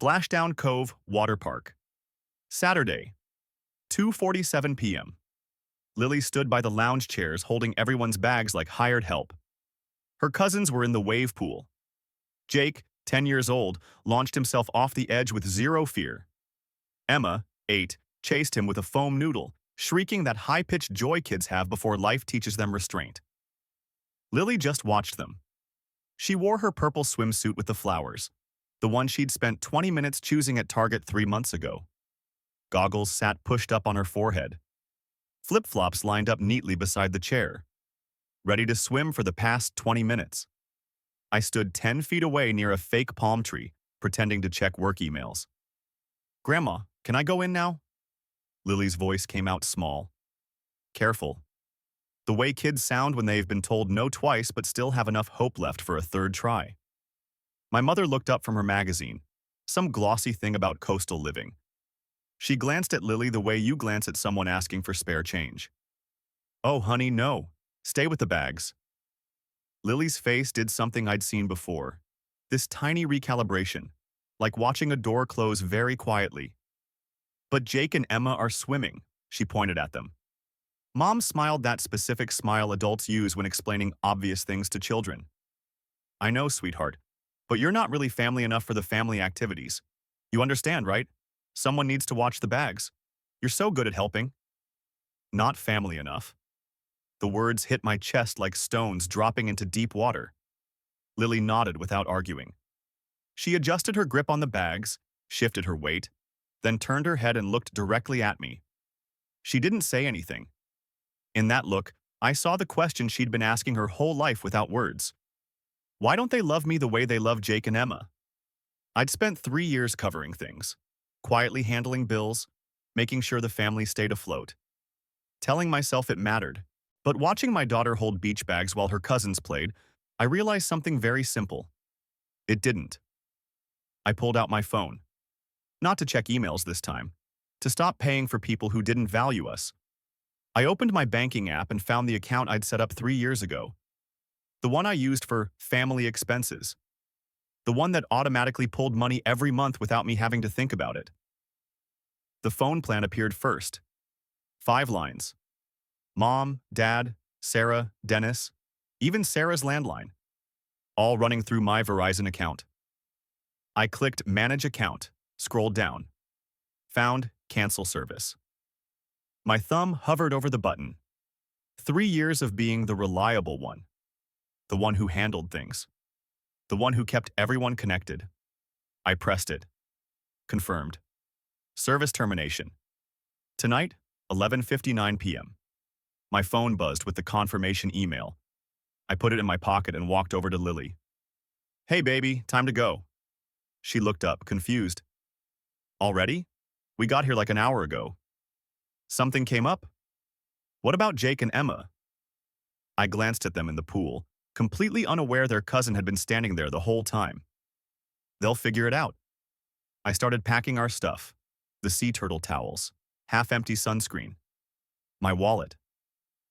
Splashdown Cove Water Park. Saturday, 2:47 p.m. Lily stood by the lounge chairs holding everyone's bags like hired help. Her cousins were in the wave pool. Jake, 10 years old, launched himself off the edge with zero fear. Emma, 8, chased him with a foam noodle, shrieking that high-pitched joy kids have before life teaches them restraint. Lily just watched them. She wore her purple swimsuit with the flowers, the one she'd spent 20 minutes choosing at Target 3 months ago. Goggles sat pushed up on her forehead. Flip-flops lined up neatly beside the chair. Ready to swim for the past 20 minutes. I stood 10 feet away near a fake palm tree, pretending to check work emails. "Grandma, can I go in now?" Lily's voice came out small. Careful. The way kids sound when they've been told no twice but still have enough hope left for a third try. My mother looked up from her magazine, some glossy thing about coastal living. She glanced at Lily the way you glance at someone asking for spare change. "Oh, honey, no. Stay with the bags." Lily's face did something I'd seen before. This tiny recalibration, like watching a door close very quietly. "But Jake and Emma are swimming," she pointed at them. Mom smiled, that specific smile adults use when explaining obvious things to children. "I know, sweetheart, but you're not really family enough for the family activities. You understand, right? Someone needs to watch the bags. You're so good at helping." Not family enough. The words hit my chest like stones dropping into deep water. Lily nodded without arguing. She adjusted her grip on the bags, shifted her weight, then turned her head and looked directly at me. She didn't say anything. In that look, I saw the question she'd been asking her whole life without words. Why don't they love me the way they love Jake and Emma? I'd spent 3 years covering things, quietly handling bills, making sure the family stayed afloat, telling myself it mattered. But watching my daughter hold beach bags while her cousins played, I realized something very simple. It didn't. I pulled out my phone. Not to check emails this time, to stop paying for people who didn't value us. I opened my banking app and found the account I'd set up 3 years ago. The one I used for family expenses. The one that automatically pulled money every month without me having to think about it. The phone plan appeared first. 5 lines. Mom, Dad, Sarah, Dennis, even Sarah's landline. All running through my Verizon account. I clicked Manage Account, scrolled down. Found Cancel Service. My thumb hovered over the button. 3 years of being the reliable one. The one who handled things. The one who kept everyone connected. I pressed it. Confirmed. Service termination. Tonight, 11:59 p.m. My phone buzzed with the confirmation email. I put it in my pocket and walked over to Lily. "Hey, baby, time to go." She looked up, confused. "Already? We got here like an hour ago." "Something came up?" "What about Jake and Emma?" I glanced at them in the pool, completely unaware their cousin had been standing there the whole time. "They'll figure it out." I started packing our stuff. The sea turtle towels, half-empty sunscreen, my wallet.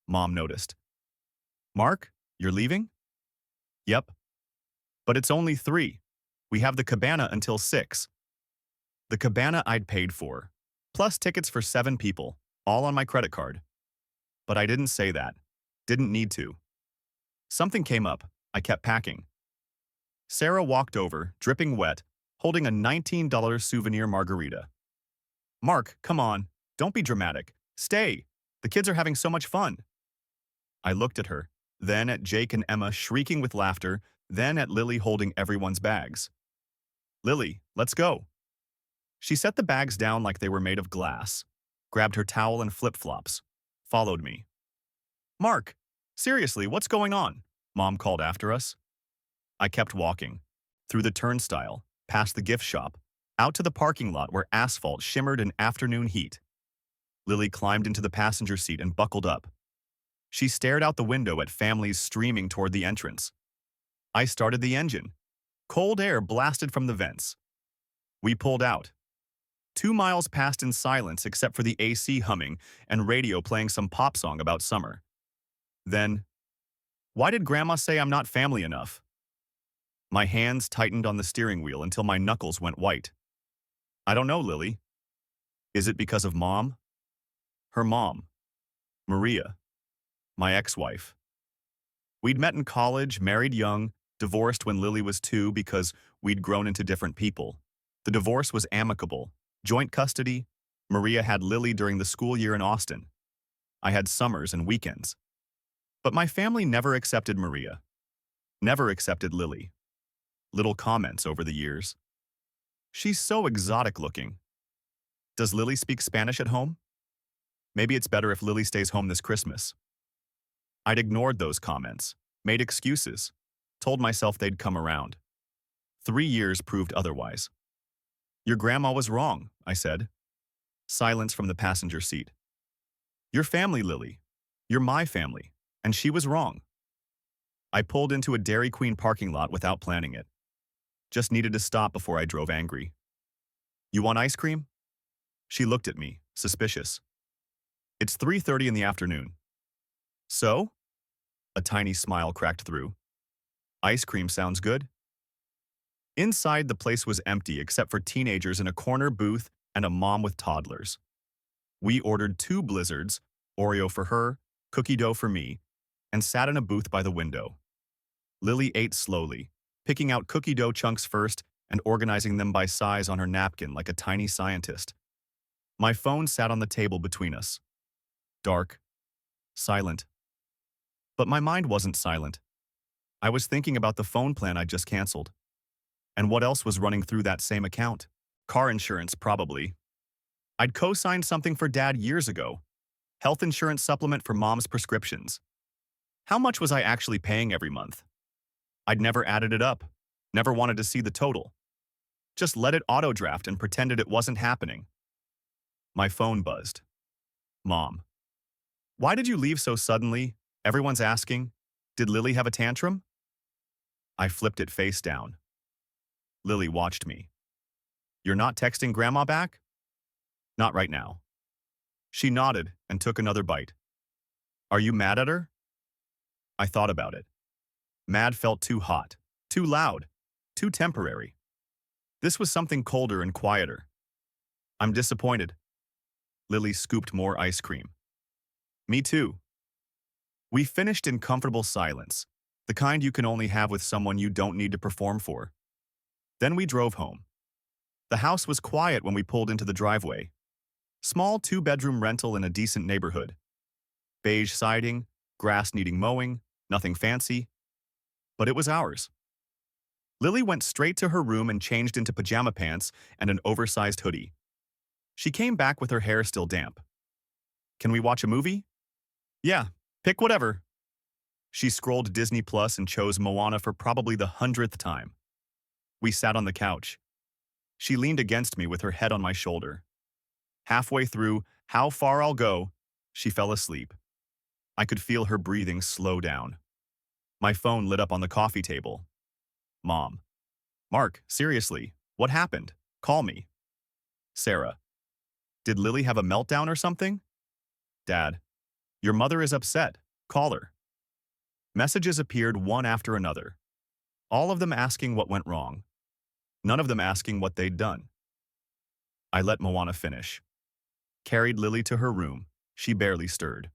Mom noticed. "Mark, you're leaving?" "Yep." "But it's only 3. We have the cabana until 6. The cabana I'd paid for, plus tickets for 7 people, all on my credit card. But I didn't say that. Didn't need to. Something came up. I kept packing. Sarah walked over, dripping wet, holding a $19 souvenir margarita. "Mark, come on. Don't be dramatic. Stay. The kids are having so much fun." I looked at her, then at Jake and Emma shrieking with laughter, then at Lily holding everyone's bags. "Lily, let's go." She set the bags down like they were made of glass, grabbed her towel and flip-flops, followed me. "Mark, seriously, what's going on?" Mom called after us. I kept walking, through the turnstile, past the gift shop, out to the parking lot where asphalt shimmered in afternoon heat. Lily climbed into the passenger seat and buckled up. She stared out the window at families streaming toward the entrance. I started the engine. Cold air blasted from the vents. We pulled out. 2 miles passed in silence except for the AC humming and radio playing some pop song about summer. Then, why did Grandma say I'm not family enough? My hands tightened on the steering wheel until my knuckles went white. I don't know, Lily. Is it because of Mom? Her mom, Maria, my ex-wife. We'd met in college, married young, divorced when Lily was 2 because we'd grown into different people. The divorce was amicable. Joint custody. Maria had Lily during the school year in Austin. I had summers and weekends. But my family never accepted Maria. Never accepted Lily. Little comments over the years. She's so exotic looking. Does Lily speak Spanish at home? Maybe it's better if Lily stays home this Christmas. I'd ignored those comments, made excuses, told myself they'd come around. 3 years proved otherwise. Your grandma was wrong, I said. Silence from the passenger seat. Your family, Lily. You're my family. And she was wrong. I pulled into a Dairy Queen parking lot without planning it. Just needed to stop before I drove angry. You want ice cream? She looked at me, suspicious. It's 3:30 in the afternoon. So? A tiny smile cracked through. Ice cream sounds good. Inside, the place was empty except for teenagers in a corner booth and a mom with toddlers. We ordered 2 blizzards, Oreo for her, cookie dough for me, and sat in a booth by the window. Lily ate slowly, picking out cookie dough chunks first and organizing them by size on her napkin like a tiny scientist. My phone sat on the table between us. Dark. Silent. But my mind wasn't silent. I was thinking about the phone plan I just canceled. And what else was running through that same account? Car insurance, probably. I'd co-signed something for Dad years ago. Health insurance supplement for Mom's prescriptions. How much was I actually paying every month? I'd never added it up. Never wanted to see the total. Just let it auto-draft and pretended it wasn't happening. My phone buzzed. Mom. Why did you leave so suddenly? Everyone's asking. Did Lily have a tantrum? I flipped it face down. Lily watched me. You're not texting Grandma back? Not right now. She nodded and took another bite. Are you mad at her? I thought about it. Mad felt too hot, too loud, too temporary. This was something colder and quieter. I'm disappointed. Lily scooped more ice cream. Me too. We finished in comfortable silence, the kind you can only have with someone you don't need to perform for. Then we drove home. The house was quiet when we pulled into the driveway. Small 2-bedroom rental in a decent neighborhood. Beige siding, grass needing mowing, nothing fancy. But it was ours. Lily went straight to her room and changed into pajama pants and an oversized hoodie. She came back with her hair still damp. Can we watch a movie? Yeah, pick whatever. She scrolled Disney Plus and chose Moana for probably the 100th time. We sat on the couch. She leaned against me with her head on my shoulder. Halfway through How Far I'll Go, she fell asleep. I could feel her breathing slow down. My phone lit up on the coffee table. Mom. Mark, seriously, what happened? Call me. Sarah. Did Lily have a meltdown or something? Dad. Your mother is upset. Call her. Messages appeared one after another. All of them asking what went wrong. None of them asking what they'd done. I let Moana finish. Carried Lily to her room. She barely stirred.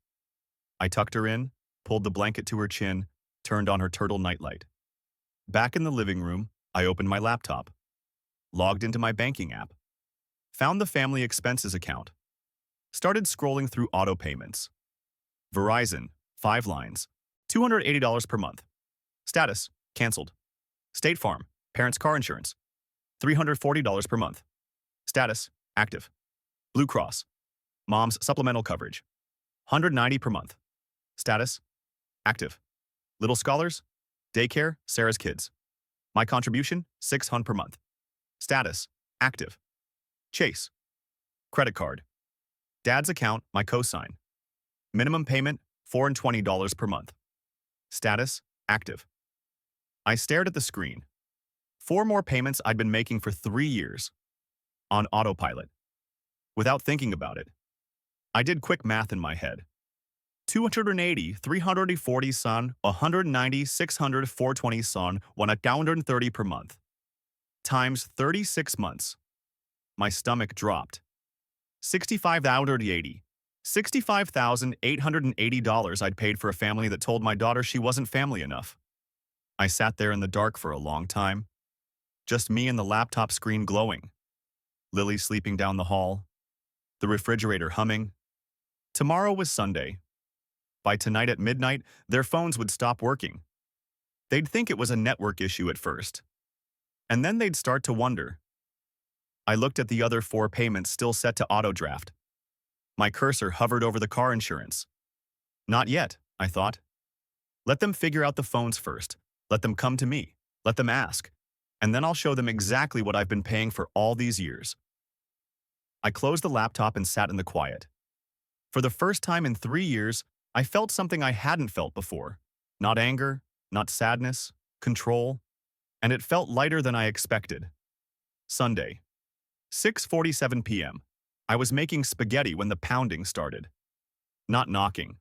I tucked her in, pulled the blanket to her chin, turned on her turtle nightlight. Back in the living room, I opened my laptop. Logged into my banking app. Found the family expenses account. Started scrolling through auto payments. Verizon, 5 lines, $280 per month. Status, canceled. State Farm, parents' car insurance, $340 per month. Status, active. Blue Cross, mom's supplemental coverage, $190 per month. Status, active. Little Scholars, daycare, Sarah's kids. My contribution, $600 per month. Status, active. Chase, credit card. Dad's account, my cosign. Minimum payment, $420 per month. Status, active. I stared at the screen. 4 more payments I'd been making for 3 years. On autopilot. Without thinking about it. I did quick math in my head. 280, 340 son, 190, 600, 420 son, 130 per month. Times 36 months. My stomach dropped. 65,880. $65,880 I'd paid for a family that told my daughter she wasn't family enough. I sat there in the dark for a long time. Just me and the laptop screen glowing. Lily sleeping down the hall. The refrigerator humming. Tomorrow was Sunday. By tonight at midnight, their phones would stop working. They'd think it was a network issue at first. And then they'd start to wonder. I looked at the other 4 payments still set to auto-draft. My cursor hovered over the car insurance. Not yet, I thought. Let them figure out the phones first. Let them come to me. Let them ask. And then I'll show them exactly what I've been paying for all these years. I closed the laptop and sat in the quiet. For the first time in 3 years, I felt something I hadn't felt before. Not anger, not sadness, control. And it felt lighter than I expected. Sunday, 6:47 p.m. I was making spaghetti when the pounding started. Not knocking.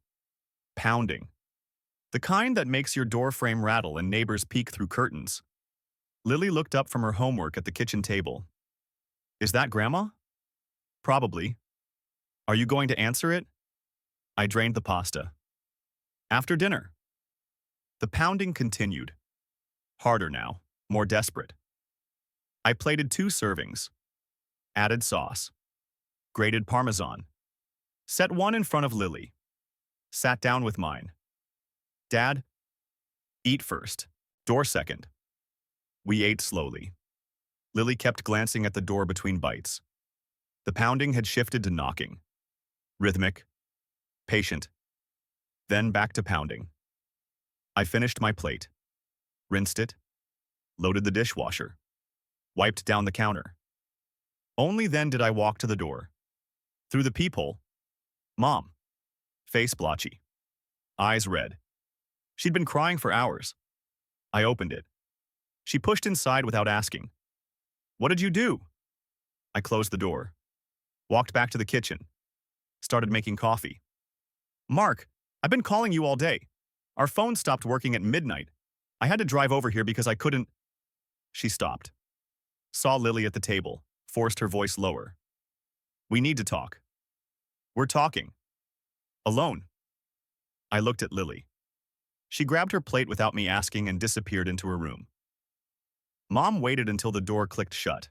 Pounding. The kind that makes your door frame rattle and neighbors peek through curtains. Lily looked up from her homework at the kitchen table. Is that Grandma? Probably. Are you going to answer it? I drained the pasta. After dinner. The pounding continued. Harder now, more desperate. I plated 2 servings. Added sauce. Grated Parmesan. Set one in front of Lily. Sat down with mine. Dad? Eat first. Door second. We ate slowly. Lily kept glancing at the door between bites. The pounding had shifted to knocking. Rhythmic. Patient. Then back to pounding. I finished my plate. Rinsed it. Loaded the dishwasher. Wiped down the counter. Only then did I walk to the door. Through the peephole. Mom. Face blotchy. Eyes red. She'd been crying for hours. I opened it. She pushed inside without asking. What did you do? I closed the door. Walked back to the kitchen. Started making coffee. Mark, I've been calling you all day. Our phone stopped working at midnight. I had to drive over here because I couldn't. She stopped. Saw Lily at the table. Forced her voice lower. We need to talk. We're talking. Alone. I looked at Lily. She grabbed her plate without me asking and disappeared into her room. Mom waited until the door clicked shut.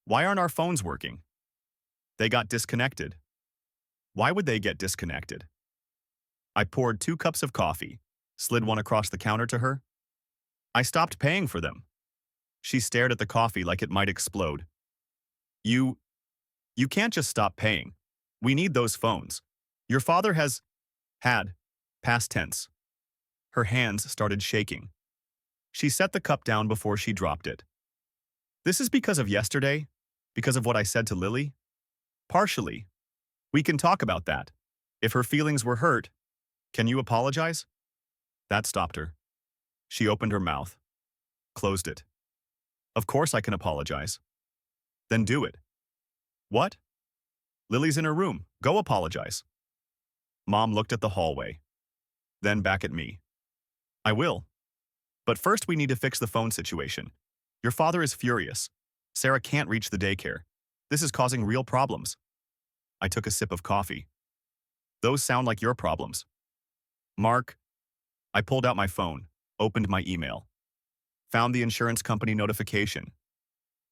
Why aren't our phones working? They got disconnected. Why would they get disconnected? I poured 2 cups of coffee, slid one across the counter to her. I stopped paying for them. She stared at the coffee like it might explode. You can't just stop paying. We need those phones. Your father has had, past tense. Her hands started shaking. She set the cup down before she dropped it. This is because of yesterday? Because of what I said to Lily? Partially. We can talk about that. If her feelings were hurt, can you apologize? That stopped her. She opened her mouth. Closed it. Of course I can apologize. Then do it. What? Lily's in her room. Go apologize. Mom looked at the hallway. Then back at me. I will. But first we need to fix the phone situation. Your father is furious. Sarah can't reach the daycare. This is causing real problems. I took a sip of coffee. Those sound like your problems. Mark. I pulled out my phone, opened my email. Found the insurance company notification.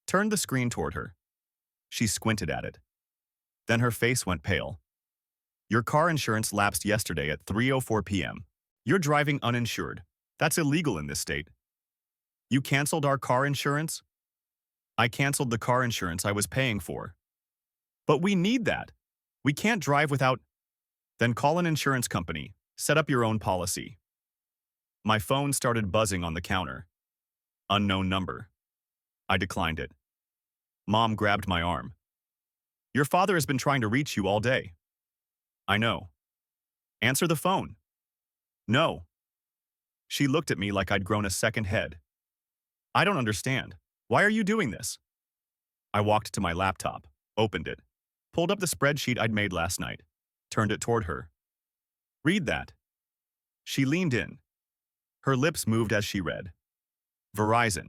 Turned the screen toward her. She squinted at it. Then her face went pale. Your car insurance lapsed yesterday at 3:04 p.m. You're driving uninsured. That's illegal in this state. You canceled our car insurance? I canceled the car insurance I was paying for. But we need that. We can't drive without. Then call an insurance company. Set up your own policy. My phone started buzzing on the counter. Unknown number. I declined it. Mom grabbed my arm. Your father has been trying to reach you all day. I know. Answer the phone. No. She looked at me like I'd grown a second head. I don't understand. Why are you doing this? I walked to my laptop, opened it, pulled up the spreadsheet I'd made last night, turned it toward her. Read that. She leaned in. Her lips moved as she read. Verizon.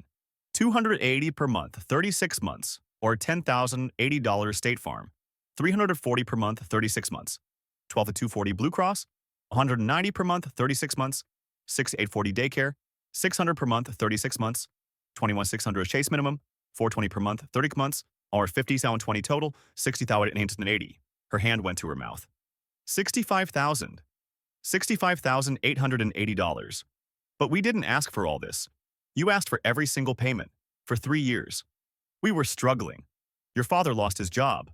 $280 per month, 36 months. or $10,080 State Farm, $340 per month, 36 months, 12 to 240 Blue Cross, $190 per month, 36 months, 6 to 840 daycare, $600 per month, 36 months, 21,600 Chase minimum, 420 per month, 30 months, or 50,020 total, 60,880. Her hand went to her mouth. 65,000. $65,880. But we didn't ask for all this. You asked for every single payment, for 3 years. We were struggling. Your father lost his job.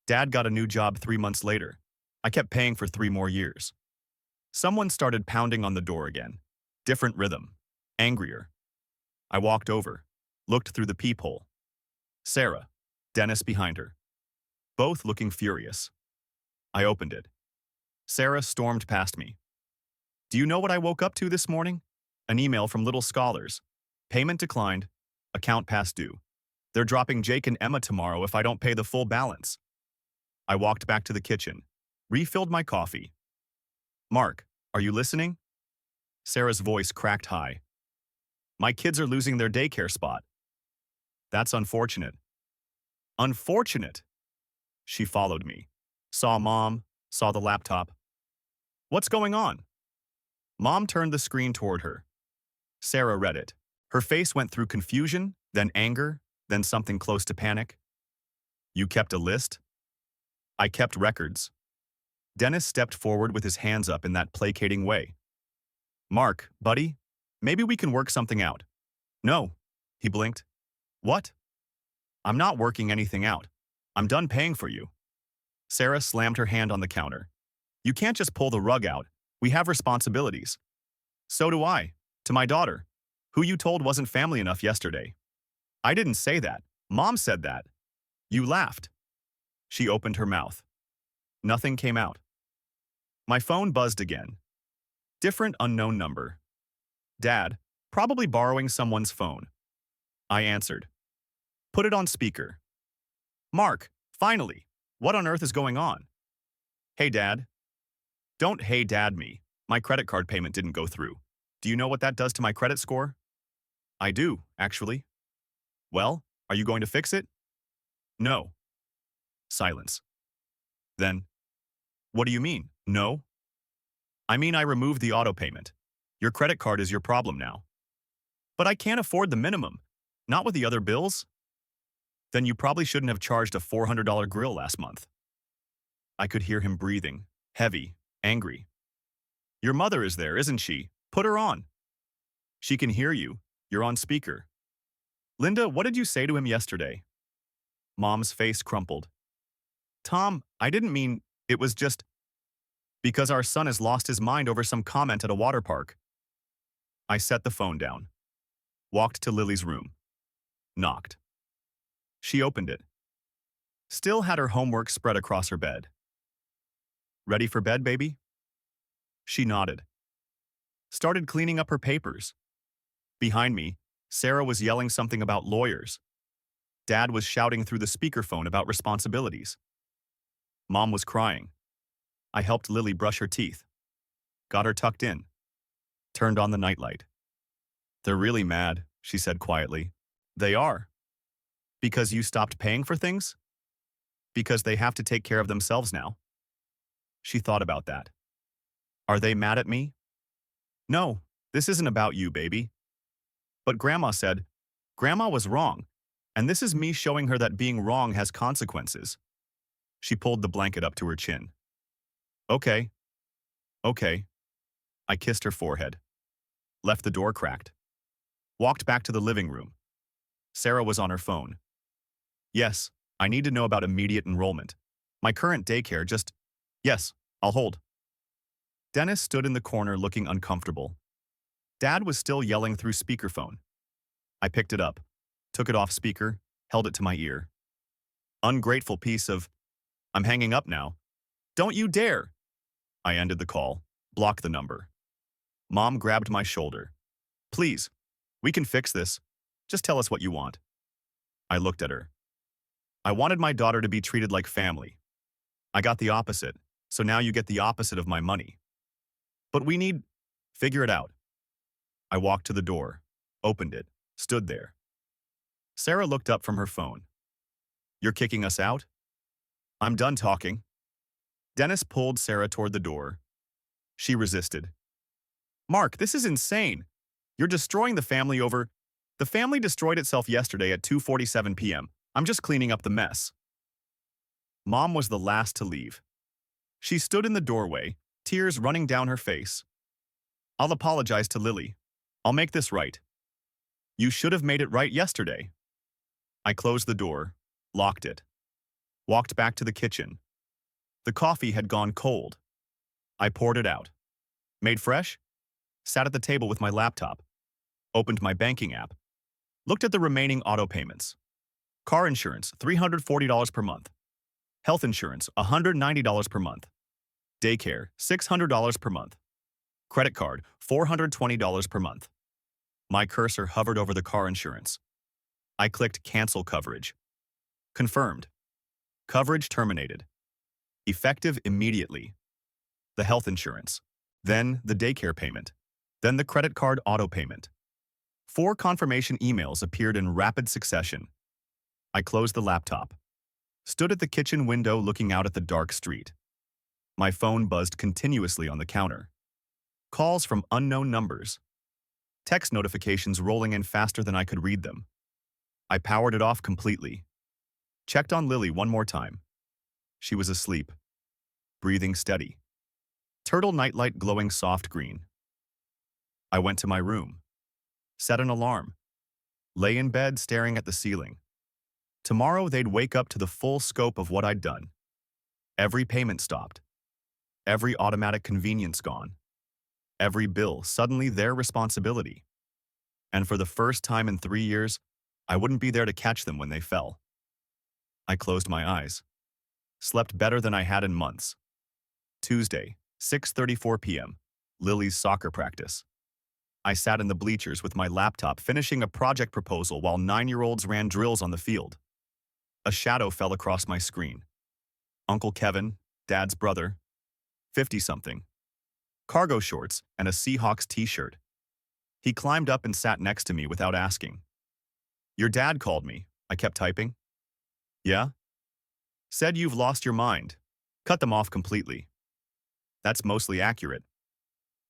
Dad got a new job 3 months later. I kept paying for 3 more years. Someone started pounding on the door again. Different rhythm. Angrier. I walked over, looked through the peephole. Sarah, Dennis behind her. Both looking furious. I opened it. Sarah stormed past me. Do you know what I woke up to this morning? An email from Little Scholars. Payment declined. Account past due. They're dropping Jake and Emma tomorrow if I don't pay the full balance. I walked back to the kitchen, refilled my coffee. Mark, are you listening? Sarah's voice cracked high. My kids are losing their daycare spot. That's unfortunate. Unfortunate. She followed me. Saw Mom, saw the laptop. What's going on? Mom turned the screen toward her. Sarah read it. Her face went through confusion, then anger, then something close to panic. You kept a list? I kept records. Dennis stepped forward with his hands up in that placating way. Mark, buddy, maybe we can work something out. No, he blinked. What? I'm not working anything out. I'm done paying for you. Sarah slammed her hand on the counter. You can't just pull the rug out. We have responsibilities. So do I, to my daughter, who you told wasn't family enough yesterday. I didn't say that. Mom said that. You laughed. She opened her mouth. Nothing came out. My phone buzzed again. Different unknown number. Dad, probably borrowing someone's phone. I answered. Put it on speaker. Mark, finally. What on earth is going on? Hey, Dad. Don't hey, Dad me. My credit card payment didn't go through. Do you know what that does to my credit score? I do, actually. Well, are you going to fix it? No. Silence. Then, what do you mean, no? I mean I removed the auto payment. Your credit card is your problem now. But I can't afford the minimum. Not with the other bills. Then you probably shouldn't have charged a $400 grill last month. I could hear him breathing, heavy, angry. Your mother is there, isn't she? Put her on. She can hear you. You're on speaker. Linda, what did you say to him yesterday? Mom's face crumpled. Tom, I didn't mean, it was just because our son has lost his mind over some comment at a water park. I set the phone down. Walked to Lily's room. Knocked. She opened it. Still had her homework spread across her bed. Ready for bed, baby? She nodded. Started cleaning up her papers. Behind me, Sarah was yelling something about lawyers. Dad was shouting through the speakerphone about responsibilities. Mom was crying. I helped Lily brush her teeth. Got her tucked in. Turned on the nightlight. They're really mad, she said quietly. They are. Because you stopped paying for things? Because they have to take care of themselves now. She thought about that. Are they mad at me? No, this isn't about you, baby. But Grandma said, Grandma was wrong, and this is me showing her that being wrong has consequences. She pulled the blanket up to her chin. Okay. Okay. I kissed her forehead. Left the door cracked. Walked back to the living room. Sarah was on her phone. Yes, I need to know about immediate enrollment. My current daycare just... Yes, I'll hold. Dennis stood in the corner looking uncomfortable. Dad was still yelling through speakerphone. I picked it up, took it off speaker, held it to my ear. Ungrateful piece of... I'm hanging up now. Don't you dare! I ended the call, blocked the number. Mom grabbed my shoulder. Please, we can fix this. Just tell us what you want. I looked at her. I wanted my daughter to be treated like family. I got the opposite, so now you get the opposite of my money. But we need... Figure it out. I walked to the door, opened it, stood there. Sarah looked up from her phone. You're kicking us out? I'm done talking. Dennis pulled Sarah toward the door. She resisted. Mark, this is insane. You're destroying the family over... The family destroyed itself yesterday at 2:47 p.m. I'm just cleaning up the mess. Mom was the last to leave. She stood in the doorway, tears running down her face. I'll apologize to Lily. I'll make this right. You should have made it right yesterday. I closed the door, locked it, walked back to the kitchen. The coffee had gone cold. I poured it out, made fresh, sat at the table with my laptop, opened my banking app, looked at the remaining auto payments. Car insurance, $340 per month. Health insurance, $190 per month. Daycare, $600 per month. Credit card, $420 per month. My cursor hovered over the car insurance. I clicked Cancel Coverage. Confirmed. Coverage terminated. Effective immediately. The health insurance. Then the daycare payment. Then the credit card auto payment. 4 confirmation emails appeared in rapid succession. I closed the laptop. Stood at the kitchen window looking out at the dark street. My phone buzzed continuously on the counter. Calls from unknown numbers. Text notifications rolling in faster than I could read them. I powered it off completely. Checked on Lily one more time. She was asleep. Breathing steady. Turtle nightlight glowing soft green. I went to my room. Set an alarm. Lay in bed staring at the ceiling. Tomorrow they'd wake up to the full scope of what I'd done. Every payment stopped. Every automatic convenience gone. Every bill suddenly their responsibility. And for the first time in 3 years, I wouldn't be there to catch them when they fell. I closed my eyes. Slept better than I had in months. Tuesday, 6:34 p.m., Lily's soccer practice. I sat in the bleachers with my laptop finishing a project proposal while 9-year-olds ran drills on the field. A shadow fell across my screen. Uncle Kevin, Dad's brother, 50-something. Cargo shorts and a Seahawks t-shirt. He climbed up and sat next to me without asking. Your dad called me, I kept typing. Yeah? Said you've lost your mind. Cut them off completely. That's mostly accurate.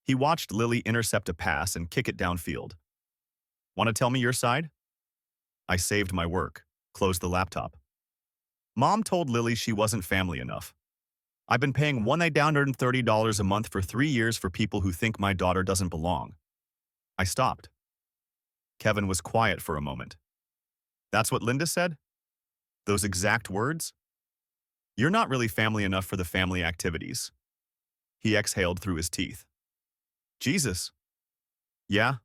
He watched Lily intercept a pass and kick it downfield. Want to tell me your side? I saved my work, closed the laptop. Mom told Lily she wasn't family enough. I've been paying $1,830 a month for 3 years for people who think my daughter doesn't belong. I stopped. Kevin was quiet for a moment. That's what Linda said? Those exact words? You're not really family enough for the family activities. He exhaled through his teeth. Jesus. Yeah?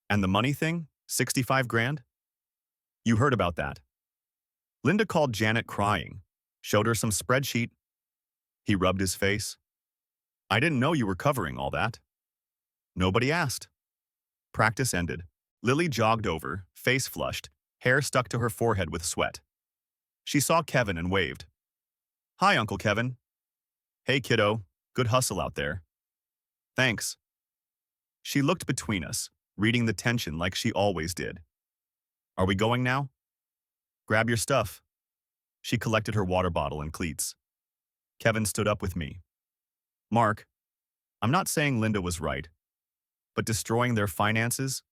And the money thing? 65 grand? You heard about that. Linda called Janet crying, showed her some spreadsheet. He rubbed his face. I didn't know you were covering all that. Nobody asked. Practice ended. Lily jogged over, face flushed, hair stuck to her forehead with sweat. She saw Kevin and waved. Hi, Uncle Kevin. Hey, kiddo. Good hustle out there. Thanks. She looked between us, reading the tension like she always did. Are we going now? Grab your stuff. She collected her water bottle and cleats. Kevin stood up with me. Mark, I'm not saying Linda was right, but destroying their finances?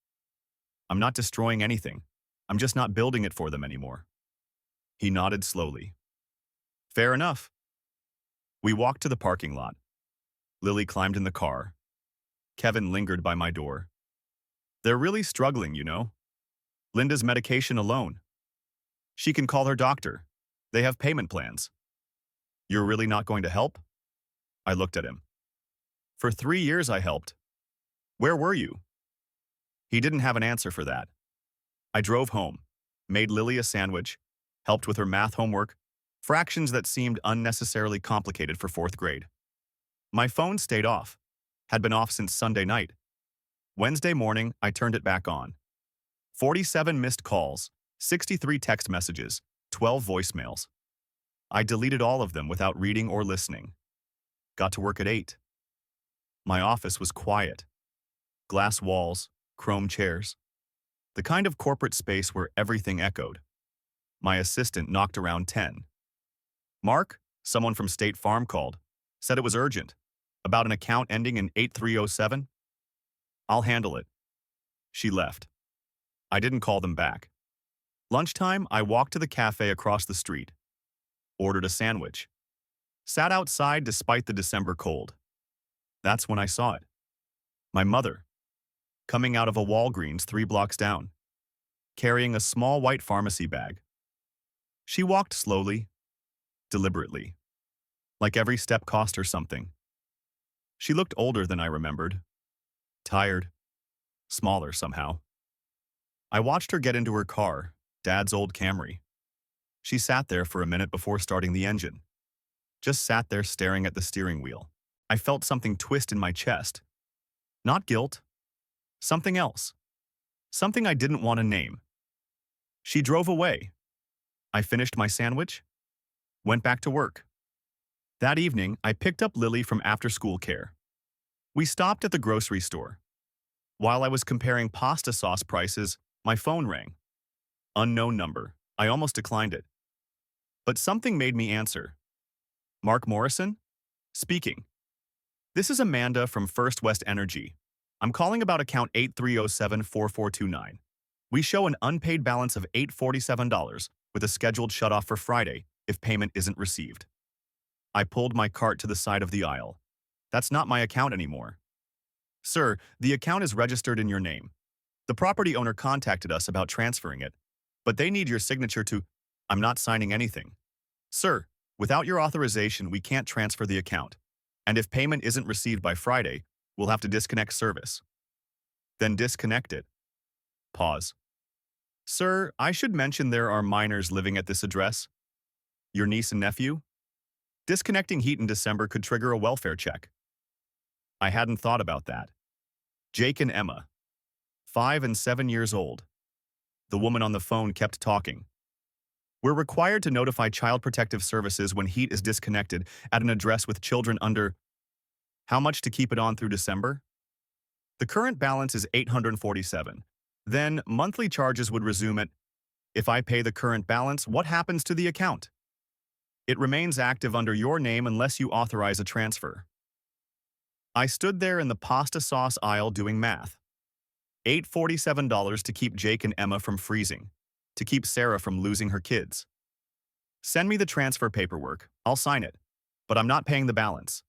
I'm not destroying anything. I'm just not building it for them anymore. He nodded slowly. Fair enough. We walked to the parking lot. Lily climbed in the car. Kevin lingered by my door. They're really struggling, you know. Linda's medication alone. She can call her doctor. They have payment plans. You're really not going to help? I looked at him. For 3 years I helped. Where were you? He didn't have an answer for that. I drove home, made Lily a sandwich, helped with her math homework, fractions that seemed unnecessarily complicated for 4th grade. My phone stayed off, had been off since Sunday night. Wednesday morning, I turned it back on. 47 missed calls, 63 text messages, 12 voicemails. I deleted all of them without reading or listening. Got to work at 8. My office was quiet. Glass walls, chrome chairs. The kind of corporate space where everything echoed. My assistant knocked around 10. Mark, someone from State Farm called. Said it was urgent. About an account ending in 8307? I'll handle it. She left. I didn't call them back. Lunchtime, I walked to the cafe across the street. Ordered a sandwich. Sat outside despite the December cold. That's when I saw it. My mother, coming out of a Walgreens 3 blocks down, carrying a small white pharmacy bag. She walked slowly, deliberately, like every step cost her something. She looked older than I remembered, tired, smaller somehow. I watched her get into her car, Dad's old Camry. She sat there for a minute before starting the engine. Just sat there staring at the steering wheel. I felt something twist in my chest. Not guilt. Something else. Something I didn't want to name. She drove away. I finished my sandwich. Went back to work. That evening, I picked up Lily from after-school care. We stopped at the grocery store. While I was comparing pasta sauce prices, my phone rang. Unknown number. I almost declined it. But something made me answer. Mark Morrison? Speaking. This is Amanda from First West Energy. I'm calling about account 83074429. We show an unpaid balance of $847 with a scheduled shutoff for Friday if payment isn't received. I pulled my cart to the side of the aisle. That's not my account anymore. Sir, the account is registered in your name. The property owner contacted us about transferring it, but they need your signature to. I'm not signing anything. Sir, without your authorization, we can't transfer the account. And if payment isn't received by Friday, we'll have to disconnect service. Then disconnect it. Pause. Sir, I should mention there are minors living at this address. Your niece and nephew? Disconnecting heat in December could trigger a welfare check. I hadn't thought about that. Jake and Emma, 5 and 7 years old. The woman on the phone kept talking. We're required to notify Child Protective Services when heat is disconnected at an address with children under. How much to keep it on through December? The current balance is $847. Then monthly charges would resume at. If I pay the current balance, what happens to the account? It remains active under your name unless you authorize a transfer. I stood there in the pasta sauce aisle doing math. $847 to keep Jake and Emma from freezing, to keep Sarah from losing her kids. Send me the transfer paperwork, I'll sign it, but I'm not paying the balance.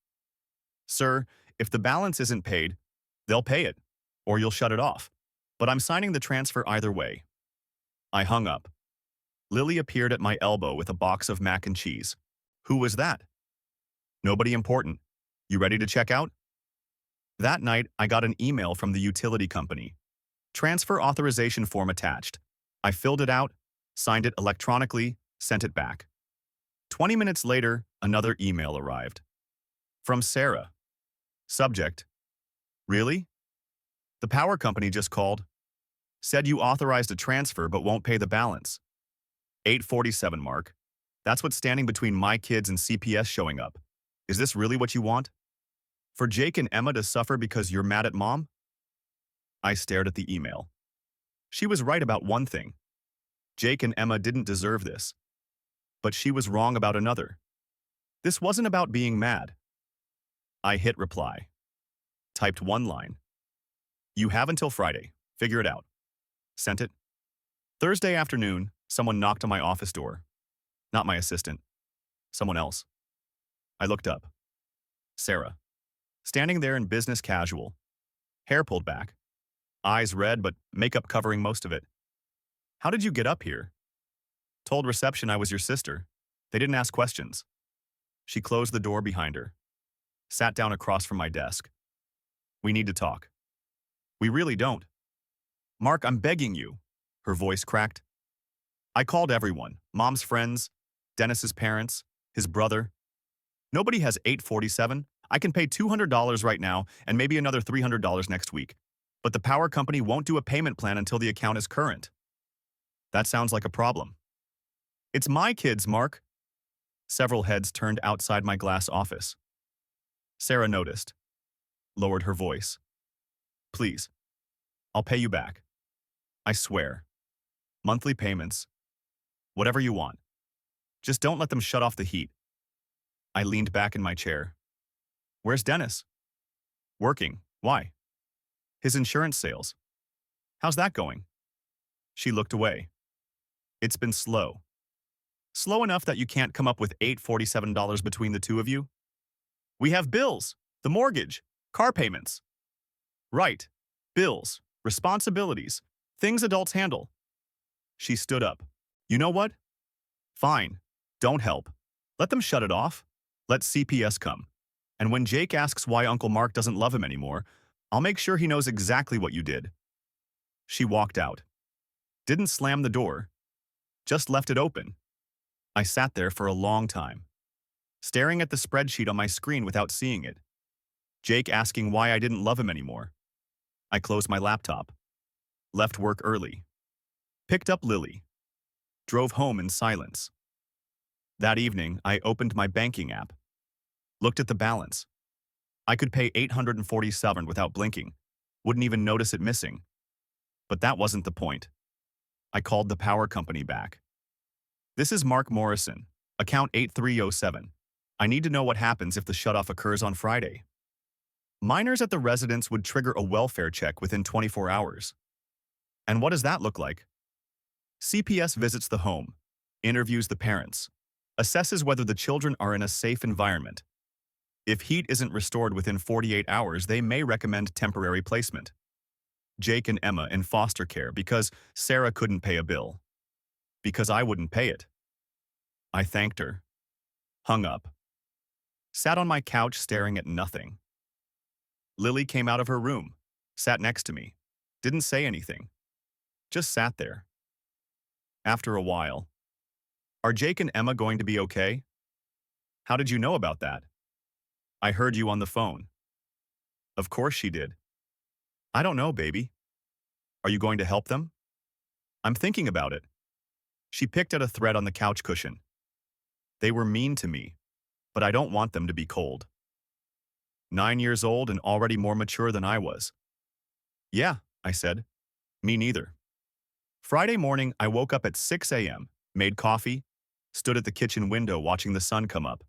Sir, if the balance isn't paid, they'll pay it, or you'll shut it off, but I'm signing the transfer either way. I hung up. Lily appeared at my elbow with a box of mac and cheese. Who was that? Nobody important. You ready to check out? That night, I got an email from the utility company. Transfer authorization form attached. I filled it out, signed it electronically, sent it back. 20 minutes later, another email arrived. From Sarah. Subject. Really? The power company just called. Said you authorized a transfer but won't pay the balance. $847, Mark. That's what's standing between my kids and CPS showing up. Is this really what you want? For Jake and Emma to suffer because you're mad at Mom? I stared at the email. She was right about one thing. Jake and Emma didn't deserve this. But she was wrong about another. This wasn't about being mad. I hit reply. Typed one line. You have until Friday. Figure it out. Sent it. Thursday afternoon, someone knocked on my office door. Not my assistant. Someone else. I looked up. Sarah. Standing there in business casual. Hair pulled back. Eyes red, but makeup covering most of it. How did you get up here? Told reception I was your sister. They didn't ask questions. She closed the door behind her. Sat down across from my desk. We need to talk. We really don't. Mark, I'm begging you. Her voice cracked. I called everyone. Mom's friends, Dennis's parents, his brother. Nobody has $847. I can pay $200 right now and maybe another $300 next week. But the power company won't do a payment plan until the account is current. That sounds like a problem. It's my kids, Mark. Several heads turned outside my glass office. Sarah noticed. Lowered her voice. Please. I'll pay you back. I swear. Monthly payments. Whatever you want. Just don't let them shut off the heat. I leaned back in my chair. Where's Dennis? Working. Why? His insurance sales. How's that going? She looked away. It's been slow. Slow enough that you can't come up with $847 between the two of you? We have bills, the mortgage, car payments. Right. Bills, responsibilities, things adults handle. She stood up. You know what? Fine. Don't help. Let them shut it off. Let CPS come. And when Jake asks why Uncle Mark doesn't love him anymore, I'll make sure he knows exactly what you did. She walked out. Didn't slam the door. Just left it open. I sat there for a long time, staring at the spreadsheet on my screen without seeing it. Jake asking why I didn't love him anymore. I closed my laptop. Left work early. Picked up Lily. Drove home in silence. That evening, I opened my banking app. Looked at the balance. I could pay $847 without blinking. Wouldn't even notice it missing. But that wasn't the point. I called the power company back. This is Mark Morrison, account 8307. I need to know what happens if the shutoff occurs on Friday. Miners at the residence would trigger a welfare check within 24 hours. And what does that look like? CPS visits the home, interviews the parents, assesses whether the children are in a safe environment. If heat isn't restored within 48 hours, they may recommend temporary placement. Jake and Emma in foster care because Sarah couldn't pay a bill. Because I wouldn't pay it. I thanked her. Hung up. Sat on my couch staring at nothing. Lily came out of her room, sat next to me, didn't say anything. Just sat there. After a while, are Jake and Emma going to be okay? How did you know about that? I heard you on the phone. Of course she did. I don't know, baby. Are you going to help them? I'm thinking about it. She picked at a thread on the couch cushion. They were mean to me, but I don't want them to be cold. 9 years old and already more mature than I was. Yeah, I said. Me neither. Friday morning, I woke up at 6 a.m., made coffee, stood at the kitchen window watching the sun come up,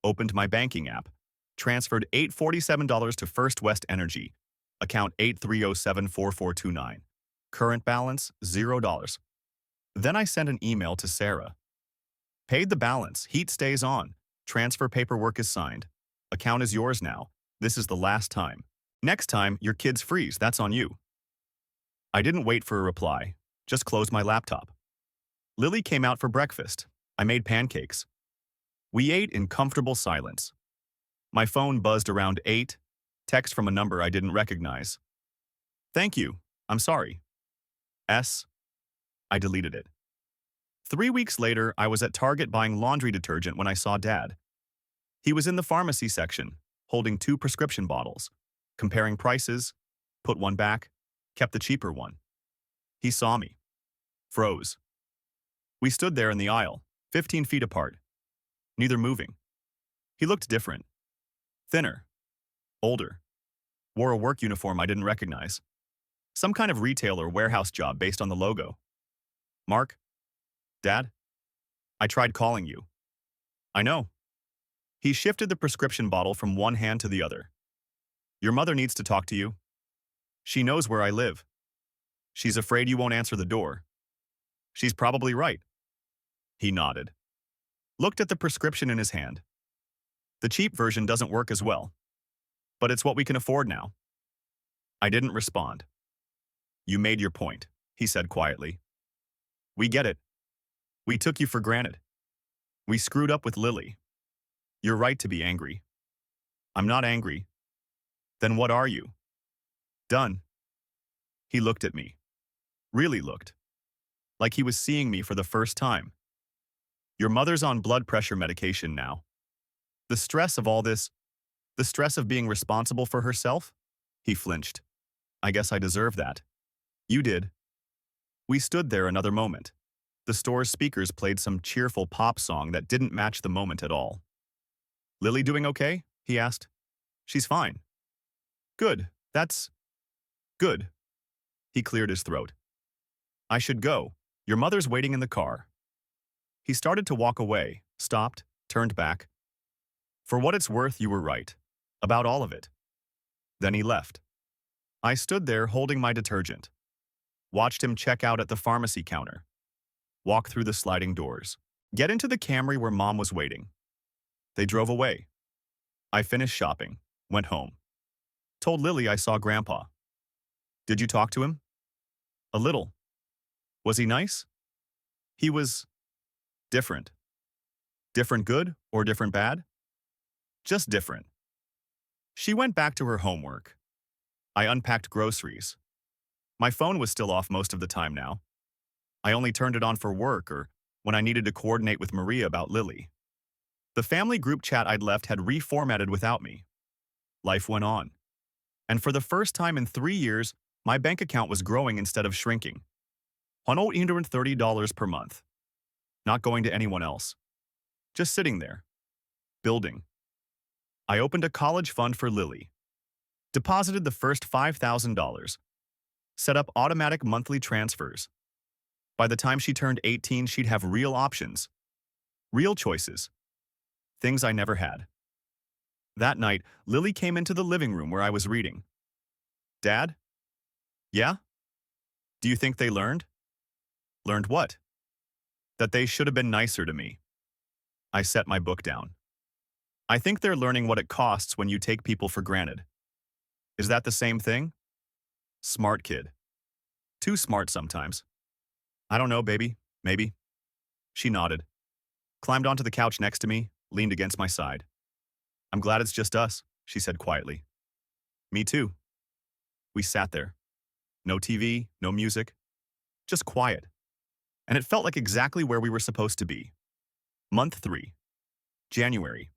opened my banking app, transferred $847 to First West Energy, account 83074429. Current balance, $0. Then I sent an email to Sarah. Paid the balance, heat stays on, transfer paperwork is signed. Account is yours now. This is the last time. Next time, your kids freeze, that's on you. I didn't wait for a reply, just closed my laptop. Lily came out for breakfast. I made pancakes. We ate in comfortable silence. My phone buzzed around 8, text from a number I didn't recognize. Thank you, I'm sorry. I deleted it. 3 weeks later, I was at Target buying laundry detergent when I saw Dad. He was in the pharmacy section, holding 2 prescription bottles, comparing prices, put one back, kept the cheaper one. He saw me. Froze. We stood there in the aisle, 15 feet apart, neither moving. He looked different. Thinner. Older. Wore a work uniform I didn't recognize. Some kind of retail or warehouse job based on the logo. Mark? Dad? I tried calling you. I know. He shifted the prescription bottle from one hand to the other. Your mother needs to talk to you. She knows where I live. She's afraid you won't answer the door. She's probably right. He nodded. Looked at the prescription in his hand. The cheap version doesn't work as well. But it's what we can afford now. I didn't respond. You made your point, he said quietly. We get it. We took you for granted. We screwed up with Lily. You're right to be angry. I'm not angry. Then what are you? Done. He looked at me. Really looked. Like he was seeing me for the first time. Your mother's on blood pressure medication now. The stress of all this, the stress of being responsible for herself? He flinched. I guess I deserve that. You did. We stood there another moment. The store's speakers played some cheerful pop song that didn't match the moment at all. Lily doing okay? He asked. She's fine. Good. That's good. He cleared his throat. I should go. Your mother's waiting in the car. He started to walk away, stopped, turned back. For what it's worth, you were right. About all of it. Then he left. I stood there holding my detergent. Watched him check out at the pharmacy counter. Walk through the sliding doors. Get into the Camry where Mom was waiting. They drove away. I finished shopping. Went home. Told Lily I saw Grandpa. Did you talk to him? A little. Was he nice? He was different. Different good or different bad? Just different. She went back to her homework. I unpacked groceries. My phone was still off most of the time now. I only turned it on for work or when I needed to coordinate with Maria about Lily. The family group chat I'd left had reformatted without me. Life went on. And for the first time in 3 years, my bank account was growing instead of shrinking. $130 per month. Not going to anyone else. Just sitting there. Building. I opened a college fund for Lily. Deposited the first $5,000. Set up automatic monthly transfers. By the time she turned 18, she'd have real options. Real choices. Things I never had. That night, Lily came into the living room where I was reading. Dad? Yeah? Do you think they learned? Learned what? That they should have been nicer to me. I set my book down. I think they're learning what it costs when you take people for granted. Is that the same thing? Smart kid. Too smart sometimes. I don't know, baby. Maybe. She nodded. Climbed onto the couch next to me, leaned against my side. I'm glad it's just us, she said quietly. Me too. We sat there. No TV, no music. Just quiet. And it felt like exactly where we were supposed to be. Month 3. January.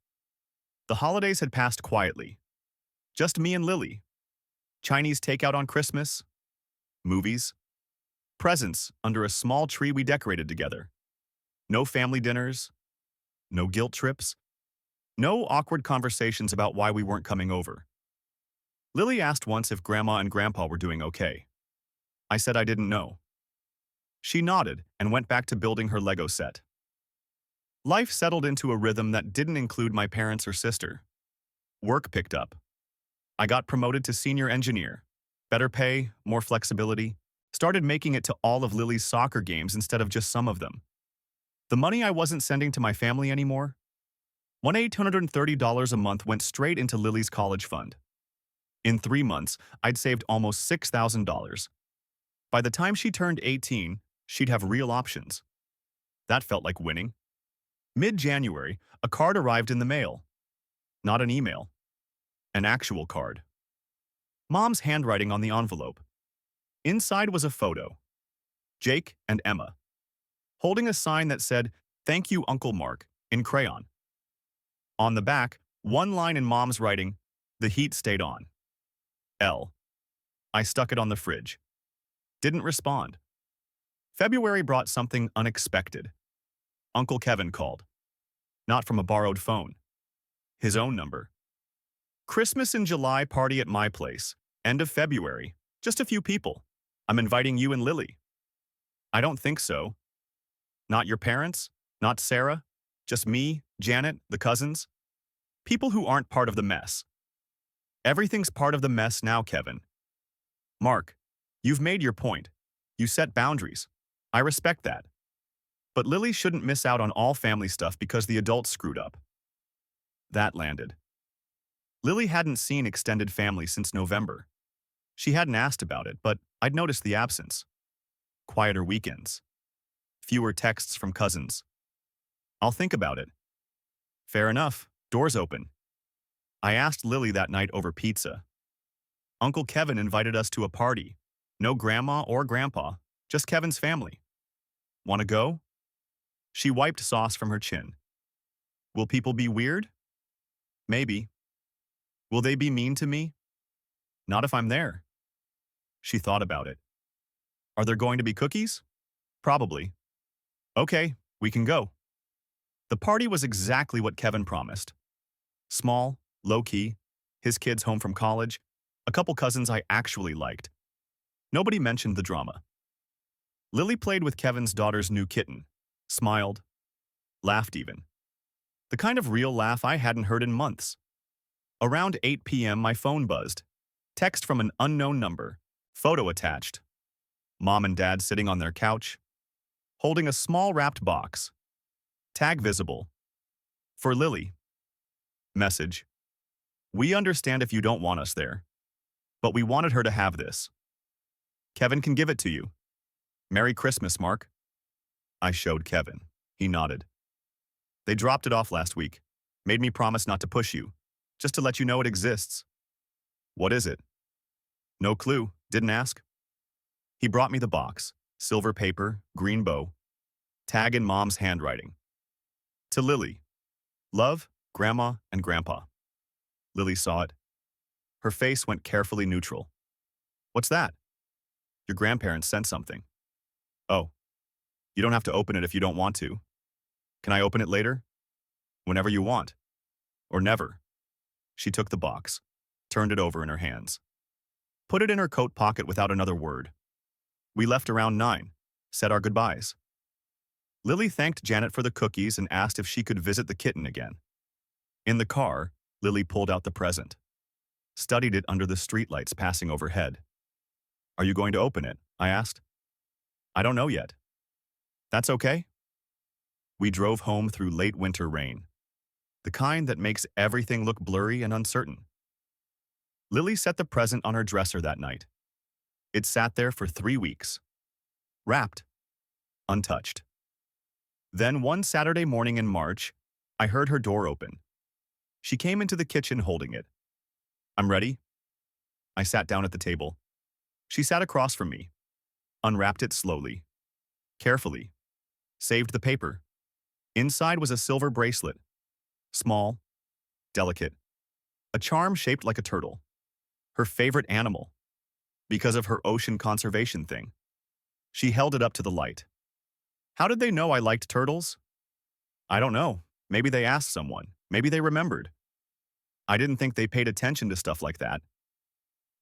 The holidays had passed quietly. Just me and Lily. Chinese takeout on Christmas. Movies. Presents under a small tree we decorated together. No family dinners. No guilt trips. No awkward conversations about why we weren't coming over. Lily asked once if Grandma and Grandpa were doing okay. I said I didn't know. She nodded and went back to building her Lego set. Life settled into a rhythm that didn't include my parents or sister. Work picked up. I got promoted to senior engineer. Better pay, more flexibility. Started making it to all of Lily's soccer games instead of just some of them. The money I wasn't sending to my family anymore, $830 a month went straight into Lily's college fund. In 3 months, I'd saved almost $6,000. By the time she turned 18, she'd have real options. That felt like winning. Mid-January, a card arrived in the mail. Not an email. An actual card. Mom's handwriting on the envelope. Inside was a photo. Jake and Emma. Holding a sign that said, "Thank you, Uncle Mark," in crayon. On the back, one line in Mom's writing, "The heat stayed on. L." I stuck it on the fridge. Didn't respond. February brought something unexpected. Uncle Kevin called. Not from a borrowed phone. His own number. Christmas in July party at my place. End of February. Just a few people. I'm inviting you and Lily. I don't think so. Not your parents? Not Sarah? Just me, Janet, the cousins? People who aren't part of the mess. Everything's part of the mess now, Kevin. Mark, you've made your point. You set boundaries. I respect that. But Lily shouldn't miss out on all family stuff because the adults screwed up. That landed. Lily hadn't seen extended family since November. She hadn't asked about it, but I'd noticed the absence. Quieter weekends. Fewer texts from cousins. I'll think about it. Fair enough. Doors open. I asked Lily that night over pizza. Uncle Kevin invited us to a party. No grandma or grandpa, just Kevin's family. Want to go? She wiped sauce from her chin. Will people be weird? Maybe. Will they be mean to me? Not if I'm there. She thought about it. Are there going to be cookies? Probably. Okay, we can go. The party was exactly what Kevin promised. Small, low-key, his kids home from college, a couple cousins I actually liked. Nobody mentioned the drama. Lily played with Kevin's daughter's new kitten, smiled, laughed even. The kind of real laugh I hadn't heard in months. Around 8 p.m. my phone buzzed. Text from an unknown number. Photo attached. Mom and Dad sitting on their couch, holding a small wrapped box. Tag visible. For Lily. Message. We understand if you don't want us there, but we wanted her to have this. Kevin can give it to you. Merry Christmas, Mark. I showed Kevin. He nodded. They dropped it off last week. Made me promise not to push you, just to let you know it exists. What is it? No clue. Didn't ask. He brought me the box. Silver paper, green bow. Tag in Mom's handwriting. To Lily. Love, Grandma and Grandpa. Lily saw it. Her face went carefully neutral. What's that? Your grandparents sent something. Oh. You don't have to open it if you don't want to. Can I open it later? Whenever you want. Or never. She took the box, turned it over in her hands. Put it in her coat pocket without another word. We left around 9, said our goodbyes. Lily thanked Janet for the cookies and asked if she could visit the kitten again. In the car, Lily pulled out the present. Studied it under the streetlights passing overhead. Are you going to open it? I asked. I don't know yet. That's okay. We drove home through late winter rain, the kind that makes everything look blurry and uncertain. Lily set the present on her dresser that night. It sat there for 3 weeks, wrapped, untouched. Then one Saturday morning in March, I heard her door open. She came into the kitchen holding it. I'm ready. I sat down at the table. She sat across from me, unwrapped it slowly, carefully, saved the paper. Inside was a silver bracelet, small, delicate, a charm shaped like a turtle, her favorite animal, because of her ocean conservation thing. She held it up to the light. How did they know I liked turtles? I don't know. Maybe they asked someone. Maybe they remembered. I didn't think they paid attention to stuff like that.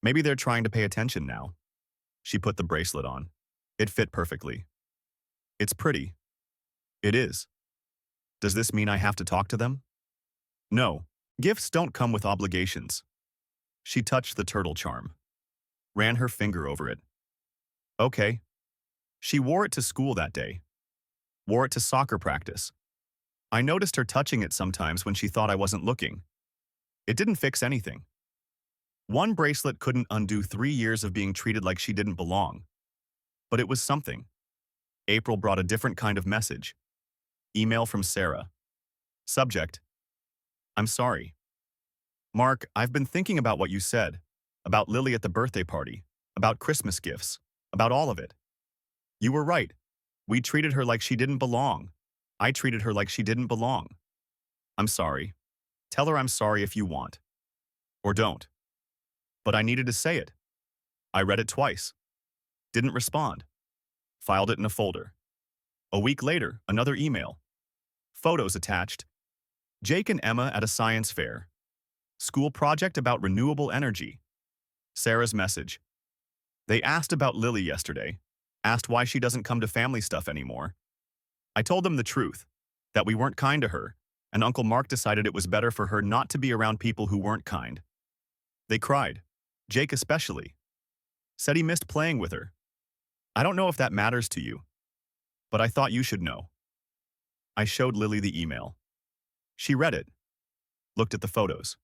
Maybe they're trying to pay attention now. She put the bracelet on. It fit perfectly. It's pretty. It is. Does this mean I have to talk to them? No. Gifts don't come with obligations. She touched the turtle charm. Ran her finger over it. Okay. She wore it to school that day. Wore it to soccer practice. I noticed her touching it sometimes when she thought I wasn't looking. It didn't fix anything. One bracelet couldn't undo 3 years of being treated like she didn't belong. But it was something. April brought a different kind of message. Email from Sarah. Subject. I'm sorry. Mark, I've been thinking about what you said, about Lily at the birthday party, about Christmas gifts, about all of it. You were right. We treated her like she didn't belong. I treated her like she didn't belong. I'm sorry. Tell her I'm sorry if you want. Or don't. But I needed to say it. I read it twice. Didn't respond. Filed it in a folder. A week later, another email. Photos attached. Jake and Emma at a science fair. School project about renewable energy. Sarah's message. They asked about Lily yesterday. Asked why she doesn't come to family stuff anymore. I told them the truth, that we weren't kind to her, and Uncle Mark decided it was better for her not to be around people who weren't kind. They cried, Jake especially. Said he missed playing with her. I don't know if that matters to you, but I thought you should know. I showed Lily the email. She read it, looked at the photos.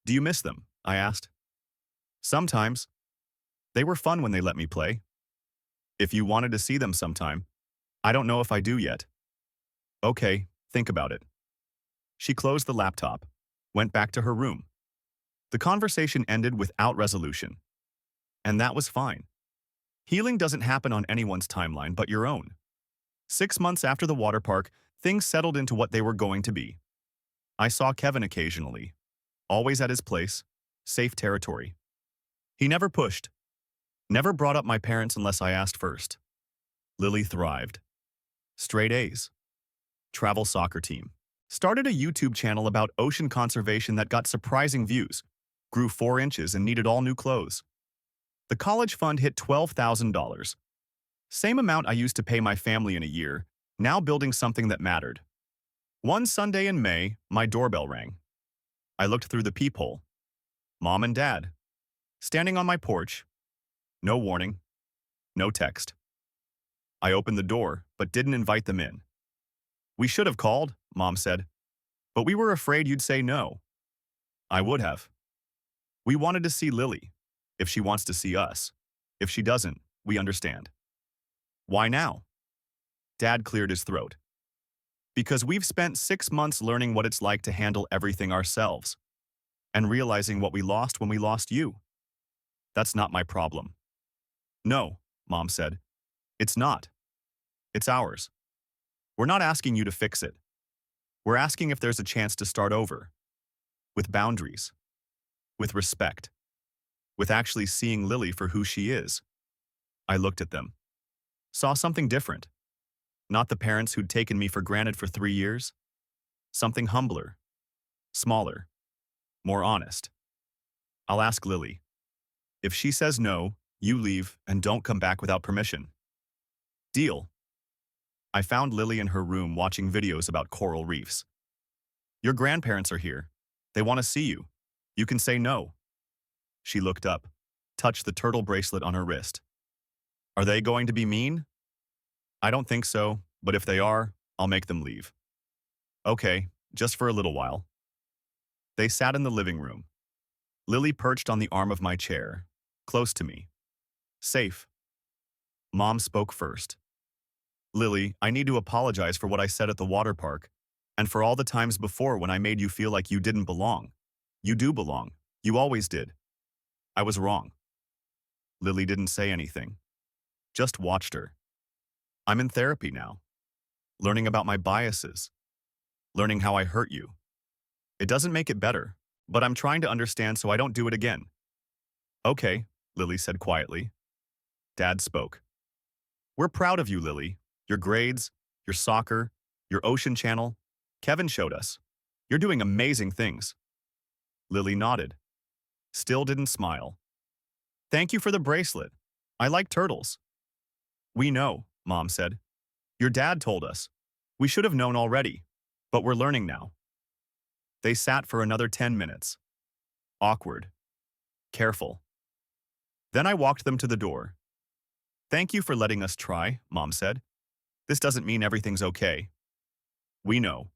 Do you miss them? I asked. Sometimes. They were fun when they let me play. If you wanted to see them sometime, I don't know if I do yet. Okay, think about it. She closed the laptop, went back to her room. The conversation ended without resolution. And that was fine. Healing doesn't happen on anyone's timeline but your own. 6 months after the water park, things settled into what they were going to be. I saw Kevin occasionally, always at his place, safe territory. He never pushed, never brought up my parents unless I asked first. Lily thrived. Straight A's. Travel soccer team. Started a YouTube channel about ocean conservation that got surprising views, grew 4 inches and needed all new clothes. The college fund hit $12,000. Same amount I used to pay my family in a year, now building something that mattered. One Sunday in May, my doorbell rang. I looked through the peephole. Mom and Dad, standing on my porch. No warning, no text. I opened the door, but didn't invite them in. We should have called, Mom said, but we were afraid you'd say no. I would have. We wanted to see Lily. If she wants to see us. If she doesn't, we understand. Why now? Dad cleared his throat. Because we've spent 6 months learning what it's like to handle everything ourselves. And realizing what we lost when we lost you. That's not my problem. No, Mom said. It's not. It's ours. We're not asking you to fix it. We're asking if there's a chance to start over. With boundaries. With respect. With actually seeing Lily for who she is. I looked at them. Saw something different. Not the parents who'd taken me for granted for 3 years. Something humbler. Smaller. More honest. I'll ask Lily. If she says no, you leave and don't come back without permission. Deal. I found Lily in her room watching videos about coral reefs. Your grandparents are here. They want to see you. You can say no. She looked up, touched the turtle bracelet on her wrist. Are they going to be mean? I don't think so, but if they are, I'll make them leave. Okay, just for a little while. They sat in the living room. Lily perched on the arm of my chair, close to me. Safe. Mom spoke first. Lily, I need to apologize for what I said at the water park, and for all the times before when I made you feel like you didn't belong. You do belong. You always did. I was wrong. Lily didn't say anything. Just watched her. I'm in therapy now. Learning about my biases. Learning how I hurt you. It doesn't make it better, but I'm trying to understand so I don't do it again. Okay, Lily said quietly. Dad spoke. We're proud of you, Lily. Your grades, your soccer, your ocean channel. Kevin showed us. You're doing amazing things. Lily nodded. Still didn't smile. Thank you for the bracelet. I like turtles. We know, Mom said. Your dad told us. We should have known already, but we're learning now. They sat for another 10 minutes. Awkward. Careful. Then I walked them to the door. Thank you for letting us try, Mom said. This doesn't mean everything's okay. We know.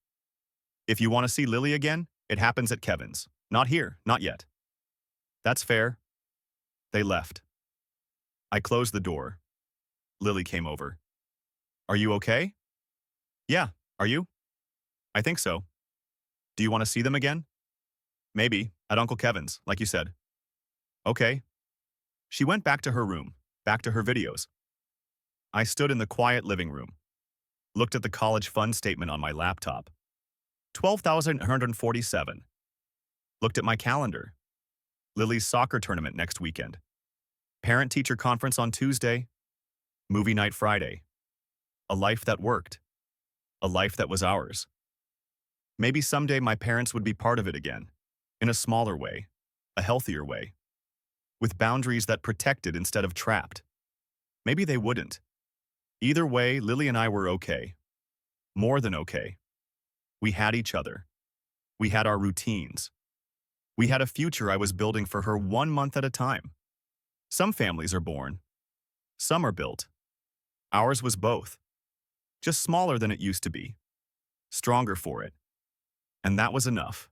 If you want to see Lily again, it happens at Kevin's. Not here, not yet. That's fair. They left. I closed the door. Lily came over. Are you okay? Yeah, are you? I think so. Do you want to see them again? Maybe, at Uncle Kevin's, like you said. Okay. She went back to her room, back to her videos. I stood in the quiet living room, looked at the college fund statement on my laptop. 12,147. Looked at my calendar. Lily's soccer tournament next weekend. Parent-teacher conference on Tuesday. Movie night Friday. A life that worked. A life that was ours. Maybe someday my parents would be part of it again. In a smaller way. A healthier way. With boundaries that protected instead of trapped. Maybe they wouldn't. Either way, Lily and I were okay. More than okay. We had each other. We had our routines. We had a future I was building for her 1 month at a time. Some families are born. Some are built. Ours was both. Just smaller than it used to be. Stronger for it. And that was enough.